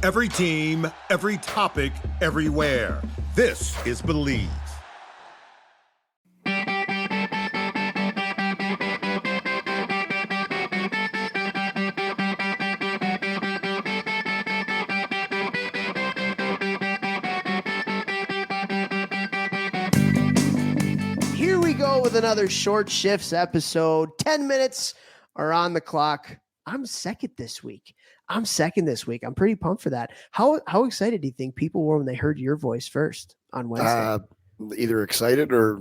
Every team, every topic, everywhere. This is Believe. Here we go with another Short Shifts episode. 10 minutes are on the clock. I'm second this week. I'm pretty pumped for that. How excited do you think people were when they heard your voice first on Wednesday? Either excited or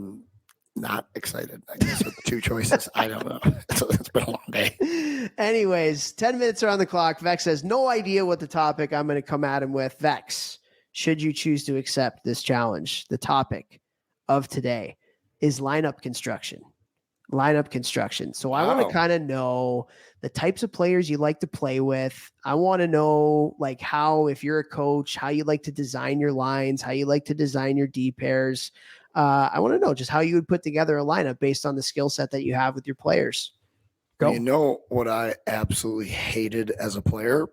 not excited. I guess are the two choices. I don't know. It's been a long day. Anyways, 10 minutes are on the clock. Vex has no idea what the topic I'm going to come at him with. Vex, should you choose to accept this challenge, the topic of today is lineup construction. So I want to kind of know the types of players you like to play with. I want to know like how, if you're a coach, how you like to design your lines, how you like to design your D pairs. I want to know just how you would put together a lineup based on the skill set that you have with your players. Go. You know what I absolutely hated as a player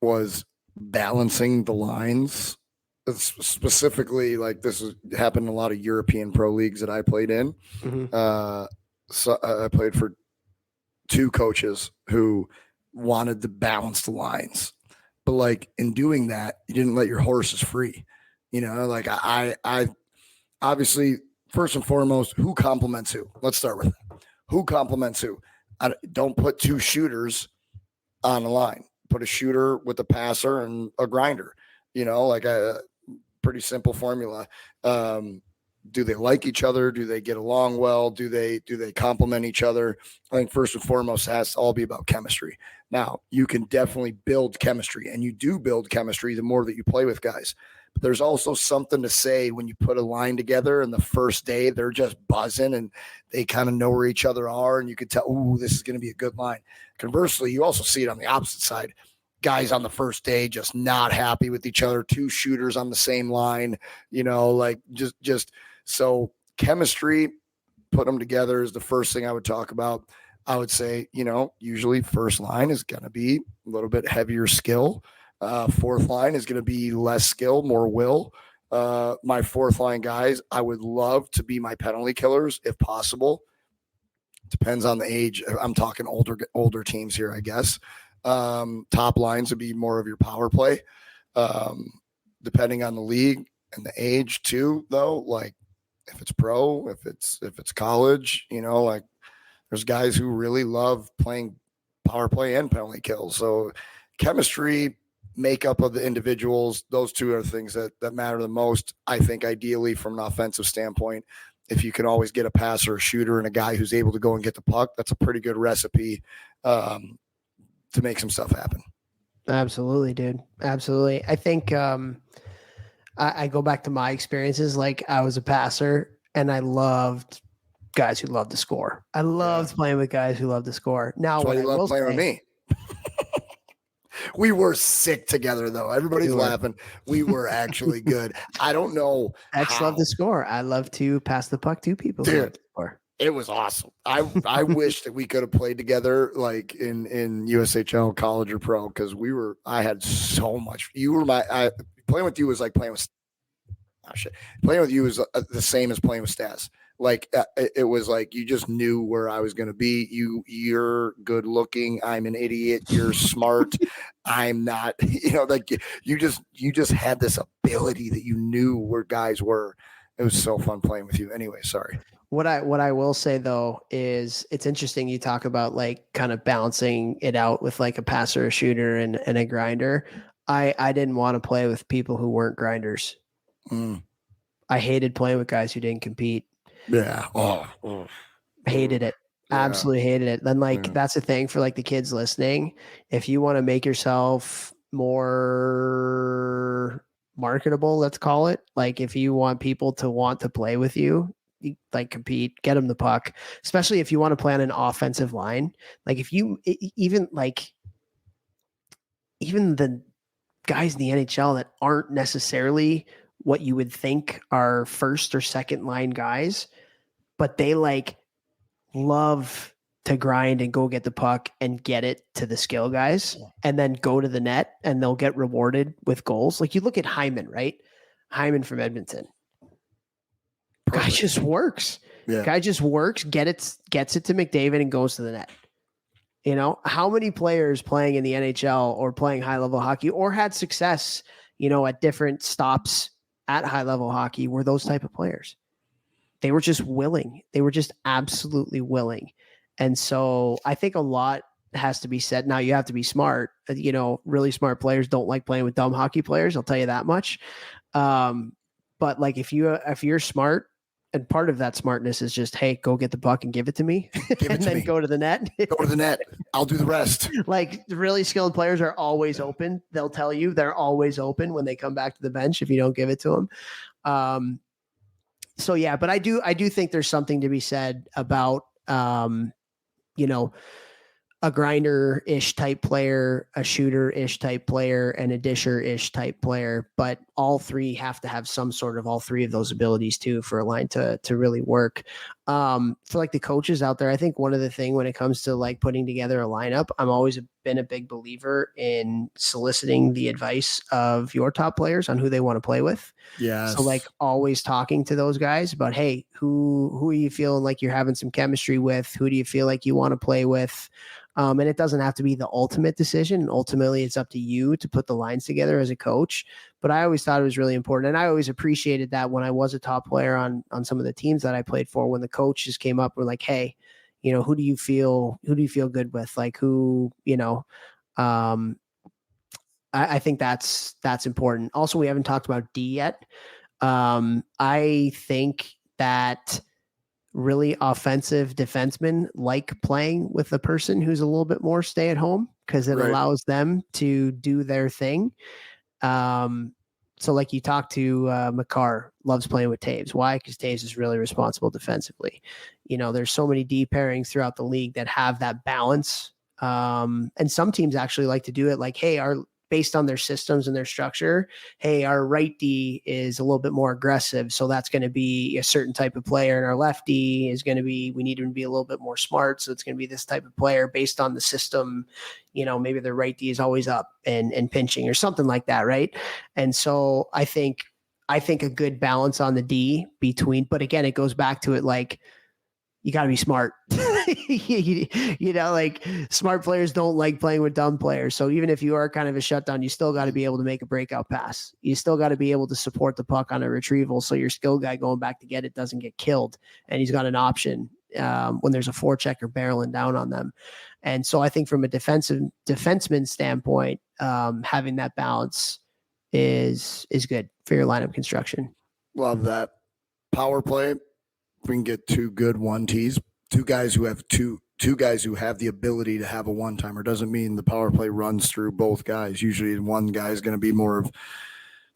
was balancing the lines. Specifically, like this happened in a lot of European pro leagues that I played in. Mm-hmm. So I played for two coaches who wanted to balance the lines, but like in doing that, you didn't let your horses free. You know, like I obviously first and foremost, who complements who? Let's start with that. Who complements who? Don't put two shooters on the line. Put a shooter with a passer and a grinder. You know, like a pretty simple formula. Do they like each other? Do they get along well? Do they complement each other? I think first and foremost, it has to all be about chemistry. Now, you can definitely build chemistry, and you do build chemistry the more that you play with guys. But there's also something to say when you put a line together and the first day they're just buzzing and they kind of know where each other are, and you could tell, ooh, this is going to be a good line. Conversely, you also see it on the opposite side. Guys on the first day just not happy with each other, two shooters on the same line, you know, like just so chemistry, put them together is the first thing I would talk about. I would say, you know, usually first line is going to be a little bit heavier skill. Fourth line is going to be less skill, more will. My fourth line guys, I would love to be my penalty killers if possible. Depends on the age. I'm talking older teams here, I guess. Top lines would be more of your power play. Depending on the league and the age too, though, like if it's pro, if it's college, you know, like there's guys who really love playing power play and penalty kills. So chemistry, makeup of the individuals, those two are things that matter the most. I think ideally from an offensive standpoint, if you can always get a passer, a shooter, and a guy who's able to go and get the puck, that's a pretty good recipe to make some stuff happen. Absolutely, dude. Absolutely. I think I go back to my experiences. Like I was a passer and I loved guys who loved to score. I loved playing with guys who loved to score. Now, that's why you love playing with me. We were sick together, though. Everybody's laughing. We were actually good. I don't know. X love to score. I love to pass the puck to people. Dude, it was awesom. I wish that we could have played together like in USHL, college or pro, because I had so much. Playing with you was like playing with Playing with you was the same as playing with Stas. Like it was like you just knew where I was going to be. You're good looking. I'm an idiot. You're smart. I'm not. You know, like you just had this ability that you knew where guys were. It was so fun playing with you. Anyway, sorry. What I will say though is it's interesting you talk about like kind of balancing it out with like a passer, a shooter, and a grinder. I didn't want to play with people who weren't grinders. I hated playing with guys who didn't compete. Yeah. Hated it. Yeah. Absolutely hated it. Then that's the thing for like the kids listening. If you want to make yourself more marketable, let's call it, like if you want people to want to play with you, like compete, get them the puck, especially if you want to play on an offensive line. Like if you even the guys in the NHL that aren't necessarily what you would think are first or second line guys, but they like love to grind and go get the puck and get it to the skill guys and then go to the net and they'll get rewarded with goals. Like you look at Hyman, right? Hyman from Edmonton. Guy just works. Yeah. Guy just works, gets it to McDavid and goes to the net. You know, how many players playing in the NHL or playing high level hockey or had success, you know, at different stops at high level hockey were those type of players? They were just willing. They were just absolutely willing. And so I think a lot has to be said. Now you have to be smart. You know, really smart players don't like playing with dumb hockey players. I'll tell you that much. But like if you're smart, and part of that smartness is just, hey, go get the puck and give it to me, and then go to the net. Go to the net. I'll do the rest. Like really skilled players are always open. They'll tell you they're always open when they come back to the bench if you don't give it to them. So yeah, but I do think there's something to be said about you know, a grinder-ish type player, a shooter-ish type player, and a disher-ish type player. But all three have to have some sort of all three of those abilities too for a line to really work. For like the coaches out there, I think one of the things when it comes to like putting together a lineup, I'm always been a big believer in soliciting the advice of your top players on who they want to play with. Yeah. So like always talking to those guys about, hey, who are you feeling like you're having some chemistry with? Who do you feel like you want to play with? And it doesn't have to be the ultimate decision. Ultimately, it's up to you to put the lines together as a coach. But I always thought it was really important. And I always appreciated that when I was a top player on some of the teams that I played for, when the coaches came up and were like, hey, you know, who do you feel good with? Like who, you know, I think that's important. Also, we haven't talked about D yet. I think that really offensive defensemen like playing with a person who's a little bit more stay at home because it allows them to do their thing. So like you talk to Makar, loves playing with Taves. Why? Because Taves is really responsible defensively. You know, there's so many D pairings throughout the league that have that balance. And some teams actually like to do it like, hey, based on their systems and their structure, hey, our right D is a little bit more aggressive. So that's going to be a certain type of player. And our left D is going to be, we need him to be a little bit more smart. So it's going to be this type of player based on the system. You know, maybe their right D is always up and pinching or something like that. Right. And so I think a good balance on the D between, but again, it goes back to it like, you got to be smart. you know, like smart players don't like playing with dumb players. So even if you are kind of a shutdown, you still got to be able to make a breakout pass. You still got to be able to support the puck on a retrieval. So your skill guy going back to get it doesn't get killed. And he's got an option when there's a forechecker barreling down on them. And so I think from a defenseman standpoint, having that balance is good for your lineup construction. Love that. Power play. We can get two good 1-Ts, two guys who have the ability to have a one-timer. Doesn't mean the power play runs through both guys. Usually one guy is going to be more of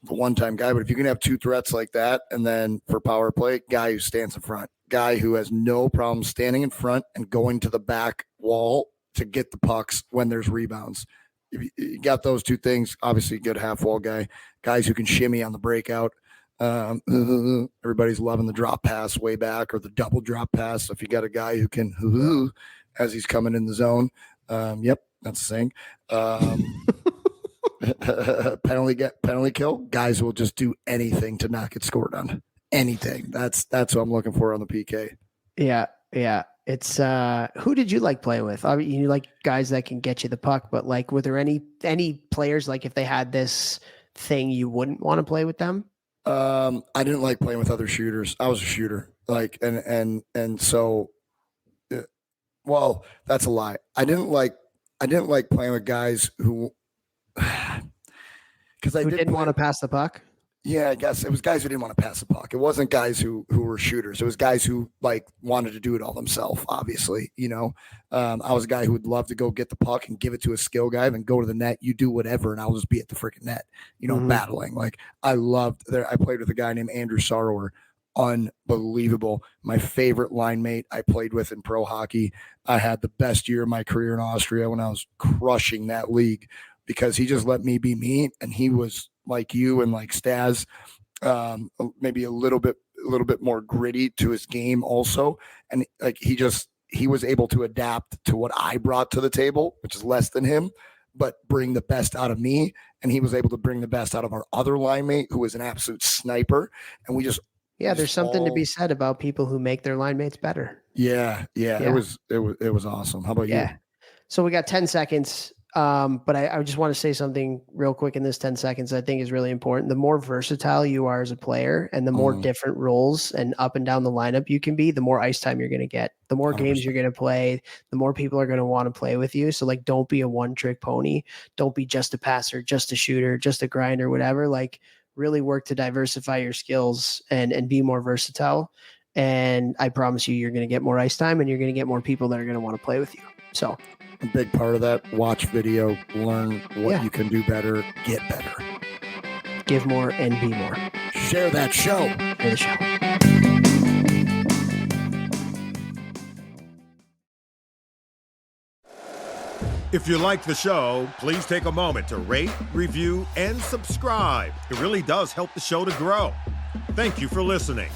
the one-time guy, but if you can have two threats like that, and then for power play, guy who stands in front, guy who has no problem standing in front and going to the back wall to get the pucks when there's rebounds. If you got those two things, obviously good half wall guy, guys who can shimmy on the breakout. Everybody's loving the drop pass way back or the double drop pass. If you got a guy who can as he's coming in the zone, yep, that's the thing. Penalty kill. Guys will just do anything to not get scored on. Anything. That's what I'm looking for on the PK. Yeah. It's who did you like playing with? I mean, you like guys that can get you the puck, but like, were there any players like if they had this thing you wouldn't want to play with them? I didn't like playing with other shooters. I was a shooter, like, and so, well, that's a lie. I didn't like playing with guys who, because I didn't want to pass the puck. Yeah, I guess it was guys who didn't want to pass the puck. It wasn't guys who were shooters. It was guys who like wanted to do it all themselves. Obviously, you know, I was a guy who would love to go get the puck and give it to a skill guy, then go to the net. You do whatever, and I'll just be at the freaking net. You know, battling. Like I played with a guy named Andrew Sarrower. Unbelievable. My favorite line mate I played with in pro hockey. I had the best year of my career in Austria when I was crushing that league because he just let me be me, and he was like you and like Stas, maybe a little bit more gritty to his game also. And like, he just he was able to adapt to what I brought to the table, which is less than him, but bring the best out of me. And he was able to bring the best out of our other line mate, who was an absolute sniper. And we just, there's something to be said about people who make their line mates better. Yeah. It was awesome. How about you? So we got 10 seconds. But I just want to say something real quick in this 10 seconds I think is really important. The more versatile you are as a player and the more different roles and up and down the lineup you can be, the more ice time you're going to get, the more 100%. Games you're going to play, the more people are going to want to play with you. So like, don't be a one-trick pony. Don't be just a passer, just a shooter, just a grinder, whatever. Like really work to diversify your skills and be more versatile. And I promise you're going to get more ice time and you're going to get more people that are going to want to play with you. So a big part of that, watch video, learn what you can do better, get better. Give more and be more. Share that show. Share the show. If you like the show, please take a moment to rate, review, and subscribe. It really does help the show to grow. Thank you for listening.